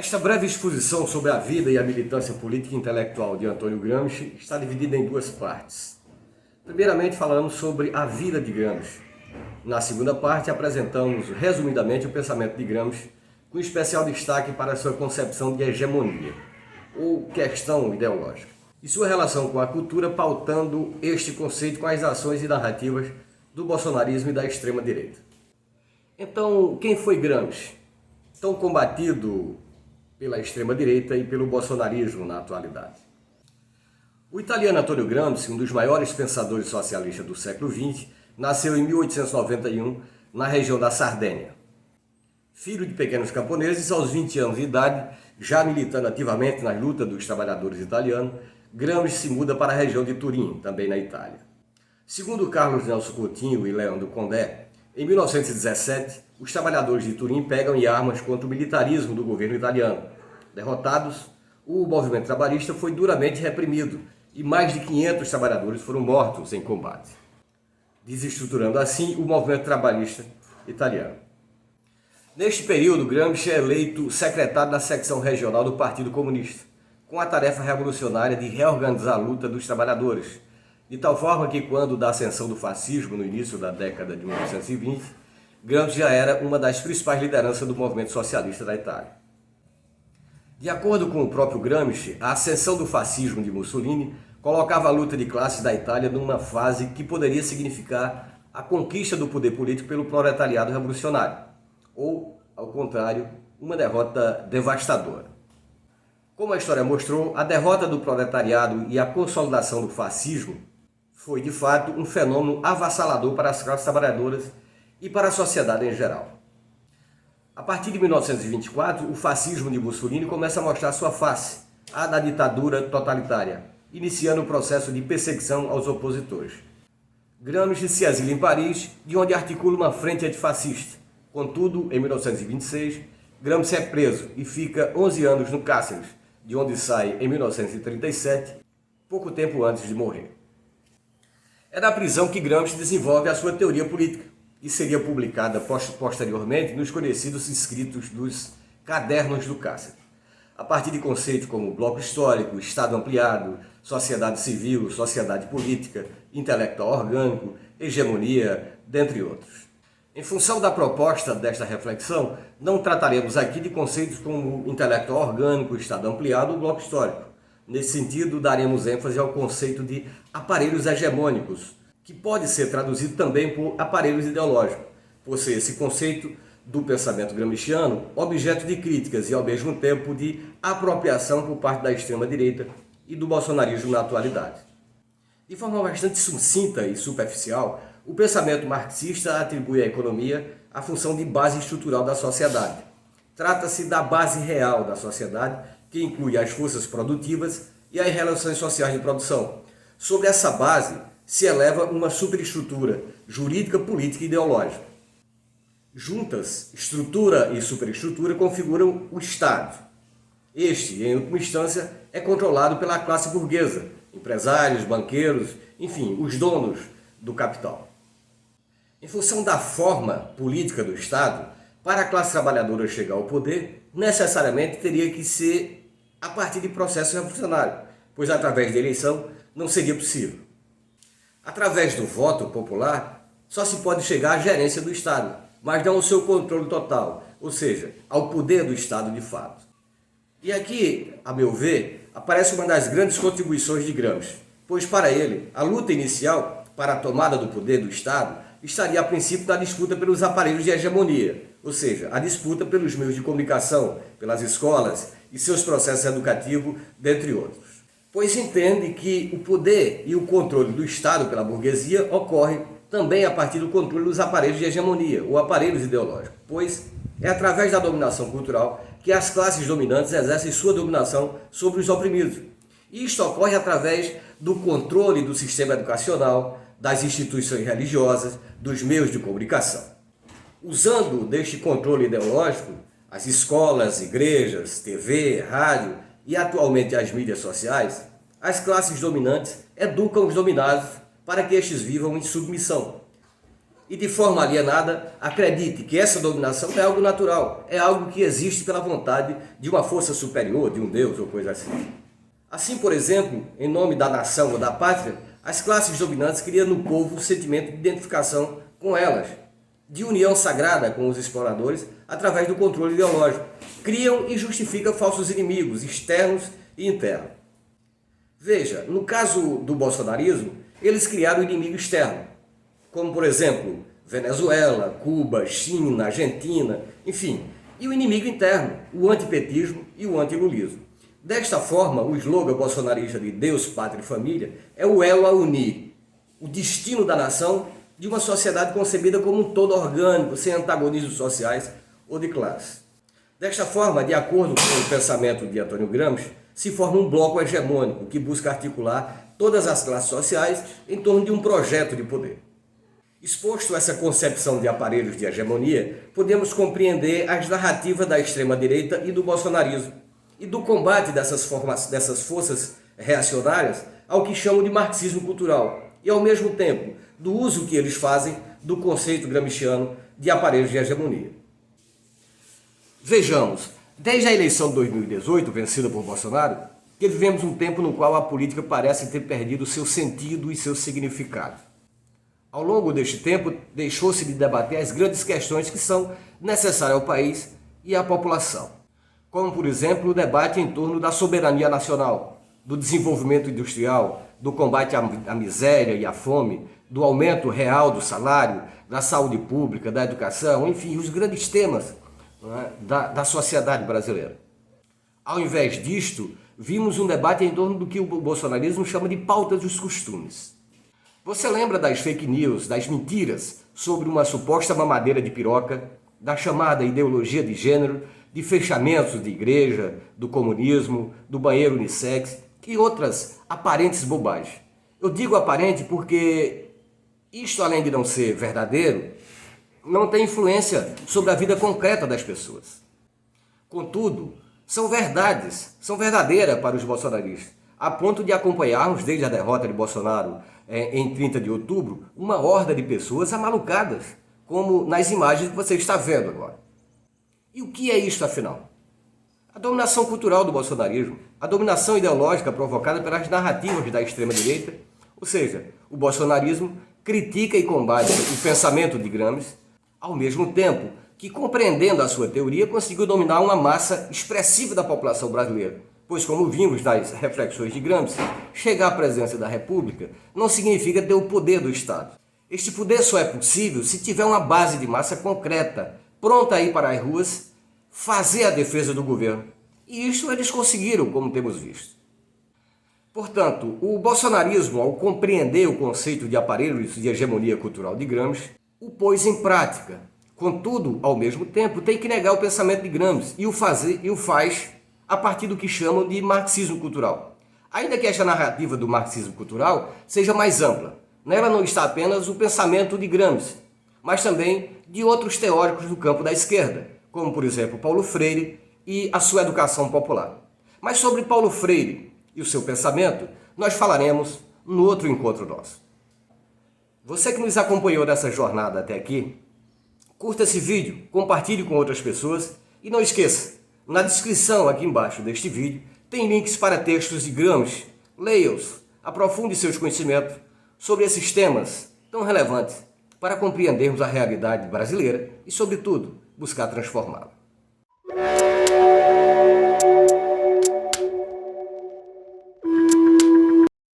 Esta breve exposição sobre a vida e a militância política e intelectual de Antônio Gramsci está dividida em duas partes. Primeiramente, falamos sobre a vida de Gramsci. Na segunda parte, apresentamos resumidamente o pensamento de Gramsci, com especial destaque para a sua concepção de hegemonia, ou questão ideológica, e sua relação com a cultura, pautando este conceito com as ações e narrativas do bolsonarismo e da extrema-direita. Então, quem foi Gramsci? Tão combatido pela extrema-direita e pelo bolsonarismo na atualidade. O italiano Antonio Gramsci, um dos maiores pensadores socialistas do século XX, nasceu em 1891 na região da Sardênia. Filho de pequenos camponeses, aos 20 anos de idade, já militando ativamente nas lutas dos trabalhadores italianos, Gramsci se muda para a região de Turim, também na Itália. Segundo Carlos Nelson Coutinho e Leandro Condé, em 1917, os trabalhadores de Turim pegam em armas contra o militarismo do governo italiano. Derrotados, o movimento trabalhista foi duramente reprimido e mais de 500 trabalhadores foram mortos em combate, desestruturando assim o movimento trabalhista italiano. Neste período, Gramsci é eleito secretário da secção regional do Partido Comunista, com a tarefa revolucionária de reorganizar a luta dos trabalhadores, de tal forma que, quando da ascensão do fascismo no início da década de 1920, Gramsci já era uma das principais lideranças do movimento socialista da Itália. De acordo com o próprio Gramsci, a ascensão do fascismo de Mussolini colocava a luta de classes da Itália numa fase que poderia significar a conquista do poder político pelo proletariado revolucionário, ou, ao contrário, uma derrota devastadora. Como a história mostrou, a derrota do proletariado e a consolidação do fascismo foi, de fato, um fenômeno avassalador para as classes trabalhadoras e para a sociedade em geral. A partir de 1924, o fascismo de Mussolini começa a mostrar sua face, a da ditadura totalitária, iniciando o processo de perseguição aos opositores. Gramsci se exila em Paris, de onde articula uma frente antifascista. Contudo, em 1926, Gramsci é preso e fica 11 anos no cárcere, de onde sai em 1937, pouco tempo antes de morrer. É na prisão que Gramsci desenvolve a sua teoria política, que seria publicada posteriormente nos conhecidos escritos dos Cadernos do Cárcere, a partir de conceitos como bloco histórico, Estado ampliado, sociedade civil, sociedade política, intelectual orgânico, hegemonia, dentre outros. Em função da proposta desta reflexão, não trataremos aqui de conceitos como intelectual orgânico, Estado ampliado ou bloco histórico. Nesse sentido, daremos ênfase ao conceito de aparelhos hegemônicos, que pode ser traduzido também por aparelhos ideológicos, por ser esse conceito do pensamento gramsciano objeto de críticas e, ao mesmo tempo, de apropriação por parte da extrema-direita e do bolsonarismo na atualidade. De forma bastante sucinta e superficial, o pensamento marxista atribui à economia a função de base estrutural da sociedade. Trata-se da base real da sociedade, que inclui as forças produtivas e as relações sociais de produção. Sobre essa base se eleva uma superestrutura jurídica, política e ideológica. Juntas, estrutura e superestrutura configuram o Estado. Este, em última instância, é controlado pela classe burguesa, empresários, banqueiros, enfim, os donos do capital. Em função da forma política do Estado, para a classe trabalhadora chegar ao poder, necessariamente teria que ser a partir de processo revolucionário, pois através da eleição não seria possível. Através do voto popular, só se pode chegar à gerência do Estado, mas não ao seu controle total, ou seja, ao poder do Estado de fato. E aqui, a meu ver, aparece uma das grandes contribuições de Gramsci, pois para ele, a luta inicial para a tomada do poder do Estado estaria a princípio da disputa pelos aparelhos de hegemonia, ou seja, a disputa pelos meios de comunicação, pelas escolas e seus processos educativos, dentre outros. Pois entende que o poder e o controle do Estado pela burguesia ocorre também a partir do controle dos aparelhos de hegemonia, ou aparelhos ideológicos, pois é através da dominação cultural que as classes dominantes exercem sua dominação sobre os oprimidos. E isto ocorre através do controle do sistema educacional, das instituições religiosas, dos meios de comunicação. Usando deste controle ideológico, as escolas, igrejas, TV, rádio e atualmente as mídias sociais, as classes dominantes educam os dominados para que estes vivam em submissão. e de forma alienada acredite que essa dominação é algo natural, é algo que existe pela vontade de uma força superior, de um Deus ou coisa assim. Assim, por exemplo, em nome da nação ou da pátria, as classes dominantes criam no povo o sentimento de identificação com elas, de união sagrada com os exploradores através do controle ideológico. Criam e justificam falsos inimigos externos e internos. Veja, no caso do bolsonarismo, eles criaram o inimigo externo, como por exemplo, Venezuela, Cuba, China, Argentina, enfim, e o inimigo interno, o antipetismo e o antilulismo. Desta forma, o slogan bolsonarista de Deus, Pátria e Família é o elo a unir o destino da nação de uma sociedade concebida como um todo orgânico, sem antagonismos sociais ou de classe. Desta forma, de acordo com o pensamento de Antônio Gramsci, se forma um bloco hegemônico que busca articular todas as classes sociais em torno de um projeto de poder. Exposto essa concepção de aparelhos de hegemonia, podemos compreender as narrativas da extrema-direita e do bolsonarismo, e do combate dessas forças reacionárias ao que chamam de marxismo cultural, e ao mesmo tempo do uso que eles fazem do conceito gramsciano de aparelhos de hegemonia. Vejamos, desde a eleição de 2018, vencida por Bolsonaro, que vivemos um tempo no qual a política parece ter perdido seu sentido e seu significado. Ao longo deste tempo, deixou-se de debater as grandes questões que são necessárias ao país e à população, como, por exemplo, o debate em torno da soberania nacional, do desenvolvimento industrial, do combate à miséria e à fome, do aumento real do salário, da saúde pública, da educação, enfim, os grandes temas, não é, da sociedade brasileira. Ao invés disto, vimos um debate em torno do que o bolsonarismo chama de pautas dos costumes. Você lembra das fake news, das mentiras sobre uma suposta mamadeira de piroca, da chamada ideologia de gênero, de fechamentos de igreja, do comunismo, do banheiro unissex e outras aparentes bobagens? Eu digo aparente porque isto, além de não ser verdadeiro, não tem influência sobre a vida concreta das pessoas. Contudo, são verdadeiras para os bolsonaristas, a ponto de acompanharmos, desde a derrota de Bolsonaro em 30 de outubro, uma horda de pessoas amalucadas, como nas imagens que você está vendo agora. E o que é isto, afinal? A dominação cultural do bolsonarismo, a dominação ideológica provocada pelas narrativas da extrema-direita, ou seja, o bolsonarismo critica e combate o pensamento de Gramsci, ao mesmo tempo que, compreendendo a sua teoria, conseguiu dominar uma massa expressiva da população brasileira. Pois, como vimos nas reflexões de Gramsci, chegar à presidência da República não significa ter o poder do Estado. Este poder só é possível se tiver uma base de massa concreta, pronta a ir para as ruas, fazer a defesa do governo. E isso eles conseguiram, como temos visto. Portanto, o bolsonarismo, ao compreender o conceito de aparelhos de hegemonia cultural de Gramsci, o pôs em prática. Contudo, ao mesmo tempo, tem que negar o pensamento de Gramsci e o faz a partir do que chamam de marxismo cultural. Ainda que esta narrativa do marxismo cultural seja mais ampla, nela não está apenas o pensamento de Gramsci, mas também de outros teóricos do campo da esquerda, como, por exemplo, Paulo Freire e a sua educação popular. Mas sobre Paulo Freire e o seu pensamento, nós falaremos no outro encontro nosso. Você que nos acompanhou nessa jornada até aqui, curta esse vídeo, compartilhe com outras pessoas e não esqueça, na descrição aqui embaixo deste vídeo tem links para textos de Gramsci. Leia-os, aprofunde seus conhecimentos sobre esses temas tão relevantes para compreendermos a realidade brasileira e, sobretudo, buscar transformá-la.